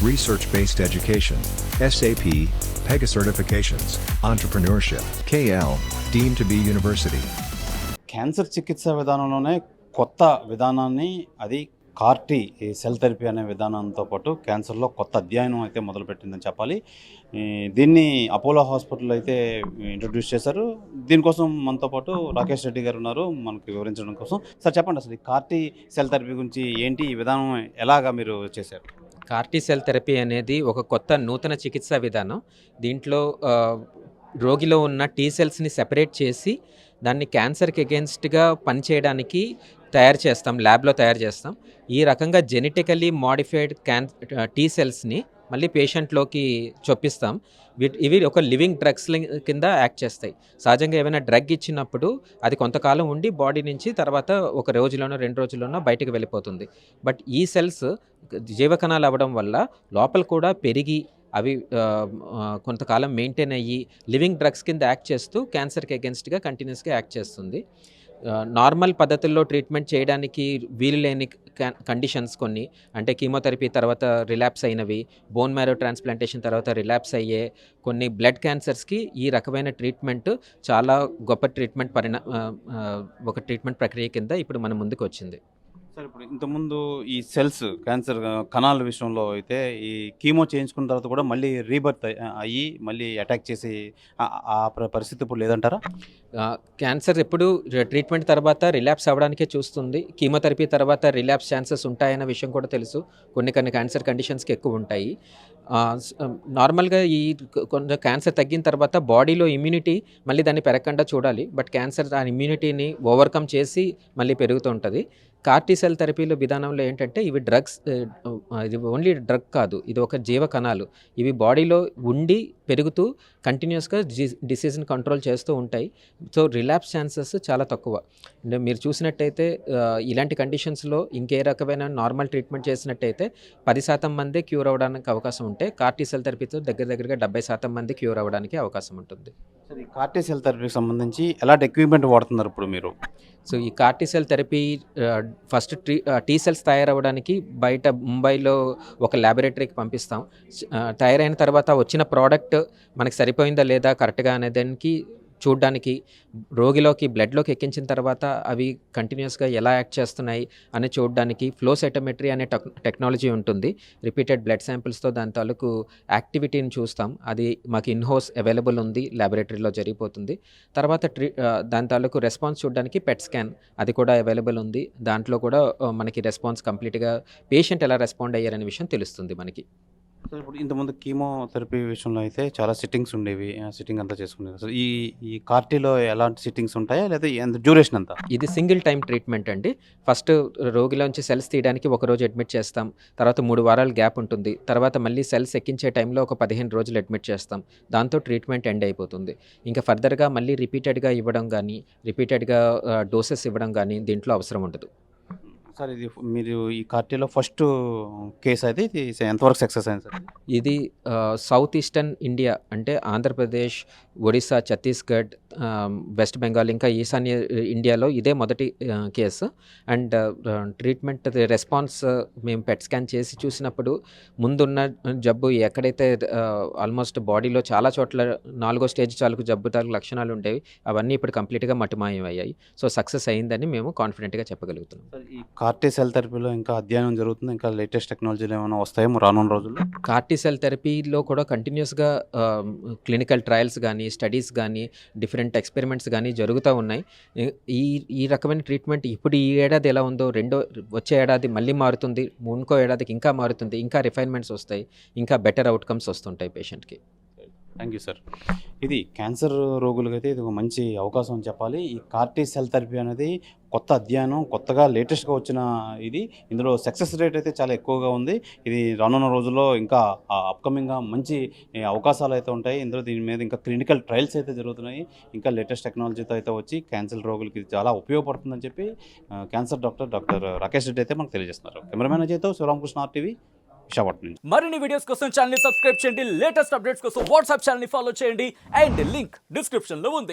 research-based education, SAP, PEGA certifications, entrepreneurship, KL, deemed to be university. Cancer చికిత్స విధానంలోనే కొత్త విధానాన్ని అది కార్టీ ఈ సెల్ థెరపీ అనే విధానంతో పాటు క్యాన్సర్లో కొత్త అధ్యయనం అయితే మొదలుపెట్టిందని చెప్పాలి. దీన్ని అపోలో హాస్పిటల్ అయితే ఇంట్రడ్యూస్ చేశారు. దీనికోసం మనతో పాటు రాకేష్ రెడ్డి గారు ఉన్నారు మనకి వివరించడం కోసం. సార్ చెప్పండి, అసలు ఈ కార్టీ సెల్ థెరపీ గురించి ఏంటి, ఈ విధానం ఎలాగా మీరు చేశారు? కార్టీ సెల్ థెరపీ అనేది ఒక కొత్త నూతన చికిత్సా విధానం. దీంట్లో రోగిలో ఉన్న టీ సెల్స్ని సెపరేట్ చేసి దాన్ని క్యాన్సర్కి అగెన్స్ట్గా పనిచేయడానికి తయారు చేస్తాం, ల్యాబ్లో తయారు చేస్తాం. ఈ రకంగా జెనెటికలీ మోడిఫైడ్ టీ సెల్స్ని మళ్ళీ పేషెంట్లోకి చొప్పిస్తాం. ఇవి ఒక లివింగ్ డ్రగ్స్ కింద యాక్ట్ చేస్తాయి. సహజంగా ఏమైనా డ్రగ్ ఇచ్చినప్పుడు అది కొంతకాలం ఉండి బాడీ నుంచి తర్వాత ఒక రోజులోనో 2 రోజుల్లోనో బయటకు వెళ్ళిపోతుంది. బట్ ఈ సెల్స్ జీవకణాలు అవ్వడం వల్ల లోపల కూడా పెరిగి అవి కొంతకాలం మెయింటైన్ అయ్యి లివింగ్ డ్రగ్స్ కింద యాక్ట్ చేస్తూ క్యాన్సర్కి అగెన్స్ట్గా కంటిన్యూస్గా యాక్ట్ చేస్తుంది. నార్మల్ పద్ధతుల్లో ట్రీట్మెంట్ చేయడానికి వీలు లేని కండిషన్స్ కొన్ని, అంటే కీమోథెరపీ తర్వాత రిలాప్స్ అయినవి, బోన్ మ్యారో ట్రాన్స్ప్లాంటేషన్ తర్వాత రిలాప్స్ అయ్యే కొన్ని బ్లడ్ క్యాన్సర్స్కి ఈ రకమైన ట్రీట్మెంట్ చాలా గొప్ప ఒక ట్రీట్మెంట్ ప్రక్రియ కింద ఇప్పుడు మన ముందుకు వచ్చింది. సార్, ఇప్పుడు ఇంతకుముందు ఈ సెల్స్ క్యాన్సర్ కణాల విషయంలో అయితే ఈ కీమో చేయించుకున్న తర్వాత కూడా మళ్ళీ రీబర్త్ అయ్యి మళ్ళీ అటాక్ చేసి ఆ పరిస్థితి ఇప్పుడు లేదంటారా? క్యాన్సర్ ఎప్పుడు ట్రీట్మెంట్ తర్వాత రిలాప్స్ అవ్వడానికే చూస్తుంది. కీమోథెరపీ తర్వాత రిలాప్స్ ఛాన్సెస్ ఉంటాయన్న విషయం కూడా తెలుసు. కొన్ని క్యాన్సర్ కండిషన్స్కి ఎక్కువ ఉంటాయి. నార్మల్గా ఈ కొంచెం క్యాన్సర్ తగ్గిన తర్వాత బాడీలో ఇమ్యూనిటీ మళ్ళీ దాన్ని పెరగకుండా చూడాలి. బట్ క్యాన్సర్ ఆ ఇమ్యూనిటీని ఓవర్కమ్ చేసి మళ్ళీ పెరుగుతూ ఉంటుంది. కార్టీ సెల్ థెరపీలో విధానంలో ఏంటంటే ఇవి డ్రగ్స్, ఇది ఓన్లీ డ్రగ్ కాదు, ఇది ఒక జీవ కణాలు. ఇవి బాడీలో ఉండి పెరుగుతూ కంటిన్యూస్గా డిసీజ్ని కంట్రోల్ చేస్తూ ఉంటాయి. సో రిలాప్స్ ఛాన్సెస్ చాలా తక్కువ. అంటే మీరు చూసినట్టయితే ఇలాంటి కండిషన్స్లో ఇంకే రకమైన నార్మల్ ట్రీట్మెంట్ చేసినట్టయితే 10% మందే క్యూర్ అవ్వడానికి అవకాశం ఉంటే కార్టీ సెల్ థెరపీతో దగ్గరగా 70% మంది క్యూర్ అవ్వడానికి అవకాశం ఉంటుంది. సార్, ఈ కార్టీ సెల్ థెరపీకి సంబంధించి ఎలాంటి ఎక్విప్మెంట్ వాడుతున్నారు ఇప్పుడు మీరు? సో ఈ CAR T cell therapy first T cells తయారవ్వడానికి బయట ముంబైలో ఒక ల్యాబొరేటరీకి పంపిస్తాం. తయారైన తర్వాత వచ్చిన ప్రోడక్ట్ మనకి సరిపోయిందా లేదా కరెక్ట్గా అనే దానికి చూడడానికి, రోగిలోకి బ్లడ్లోకి ఎక్కించిన తర్వాత అవి కంటిన్యూస్గా ఎలా యాక్ట్ చేస్తున్నాయి అని చూడడానికి ఫ్లో సైటోమెట్రీ అనే టెక్నాలజీ ఉంటుంది. రిపీటెడ్ బ్లడ్ శాంపిల్స్తో దాని తాలూకు యాక్టివిటీని చూస్తాం. అది మాకు ఇన్హౌస్ అవైలబుల్ ఉంది, ల్యాబొరేటరీలో జరిగిపోతుంది. తర్వాత దాని తాలూకు రెస్పాన్స్ చూడడానికి పెట్ స్కాన్ అది కూడా అవైలబుల్ ఉంది. దాంట్లో కూడా మనకి రెస్పాన్స్ కంప్లీట్గా పేషెంట్ ఎలా రెస్పాండ్ అయ్యారనే విషయం తెలుస్తుంది మనకి. సో ఇప్పుడు ఇంతకుముందు కీమోథెరపీ విషయంలో అయితే చాలా సిట్టింగ్స్ ఉండేవి, సిట్టింగ్ అంతా చేసుకునేది. అసలు ఈ కార్టీలో ఎలాంటి సిట్టింగ్స్ ఉంటాయా, లేదా ఎంత డ్యూరేషన్ అంతా? ఇది సింగిల్ టైం ట్రీట్మెంట్ అండి. ఫస్ట్ రోగిలోంచి సెల్స్ తీయడానికి ఒక రోజు అడ్మిట్ చేస్తాం. తర్వాత 3 వారాలు గ్యాప్ ఉంటుంది. తర్వాత మళ్ళీ సెల్స్ ఎక్కించే టైంలో ఒక 15 రోజులు అడ్మిట్ చేస్తాం. దాంతో ట్రీట్మెంట్ ఎండ్ అయిపోతుంది. ఇంకా ఫర్దర్గా మళ్ళీ రిపీటెడ్గా ఇవ్వడం కానీ, రిపీటెడ్గా డోసెస్ ఇవ్వడం కానీ దీంట్లో అవసరం ఉండదు. సార్, ఇది మీరు ఈ కార్టీలో ఫస్ట్ కేసు అయితే ఇది ఎంతవరకు సక్సెస్ అయింది సార్? ఇది సౌత్ ఈస్టర్న్ ఇండియా అంటే ఆంధ్రప్రదేశ్, ఒడిస్సా, ఛత్తీస్గఢ్, వెస్ట్ బెంగాల్ ఇంకా ఈశాన్య ఇండియాలో ఇదే మొదటి కేసు. అండ్ ట్రీట్మెంట్ రెస్పాన్స్ మేము పెట్ స్కాన్ చేసి చూసినప్పుడు ముందున్న జబ్బు ఎక్కడైతే ఆల్మోస్ట్ బాడీలో చాలా చోట్ల 4వ స్టేజ్ చాలుకు జబ్బు తాలూకు లక్షణాలు ఉండేవి, అవన్నీ ఇప్పుడు కంప్లీట్గా మటుమాయం అయ్యాయి. సో సక్సెస్ అయిందని మేము కాన్ఫిడెంట్గా చెప్పగలుగుతున్నాం. ఈ కార్టీ సెల్ థెరపీలో ఇంకా అధ్యయనం జరుగుతుంది, ఇంకా లేటెస్ట్ టెక్నాలజీలు ఏమైనా వస్తాయేమో రానున్న రోజుల్లో? కార్టీ సెల్ థెరపీలో కూడా కంటిన్యూస్గా క్లినికల్ ట్రయల్స్ కానీ, స్టడీస్ కానీ, డిఫరెంట్ ఎక్స్పెరిమెంట్స్ కానీ జరుగుతూ ఉన్నాయి. ఈ రకమైన ట్రీట్మెంట్ ఇప్పుడు ఈ ఏడాది ఎలా ఉందో వచ్చే ఏడాది మళ్ళీ మారుతుంది, ఇంకో ఏడాదికి ఇంకా మారుతుంది, ఇంకా రిఫైన్మెంట్స్ వస్తాయి, ఇంకా బెటర్ అవుట్కమ్స్ వస్తుంటాయి పేషెంట్కి. Thank you sir. ఇది క్యాన్సర్ రోగులకైతే ఇది ఒక మంచి అవకాశం అని చెప్పాలి. ఈ కార్టీ సెల్ థెరపీ అనేది కొత్త అధ్యయనం, కొత్తగా లేటెస్ట్గా వచ్చిన ఇది. ఇందులో సక్సెస్ రేట్ అయితే చాలా ఎక్కువగా ఉంది. ఇది రానున్న రోజుల్లో ఇంకా అప్కమింగ్గా మంచి అవకాశాలు అయితే ఉంటాయి. ఇందులో దీని మీద ఇంకా క్లినికల్ ట్రయల్స్ అయితే జరుగుతున్నాయి. ఇంకా లేటెస్ట్ టెక్నాలజీతో అయితే వచ్చి క్యాన్సర్ రోగులకి ఇది చాలా ఉపయోగపడుతుందని చెప్పి క్యాన్సర్ డాక్టర్ రాకేష్ రెడ్డి అయితే మనకు తెలియజేస్తున్నారు. కెమెరామెన్ అజయ్తో శివరామకృష్ణ RTV, విశాఖపట్నం నుంచి. మరిన్ని వీడియోస్ కోసం ఛానల్ ని సబ్స్క్రైబ్ చేయండి. లేటెస్ట్ అప్డేట్స్ కోసం వాట్సాప్ ఛానల్ ని ఫాలో చేయండి. అండ్ లింక్ డిస్క్రిప్షన్ లో ఉంది.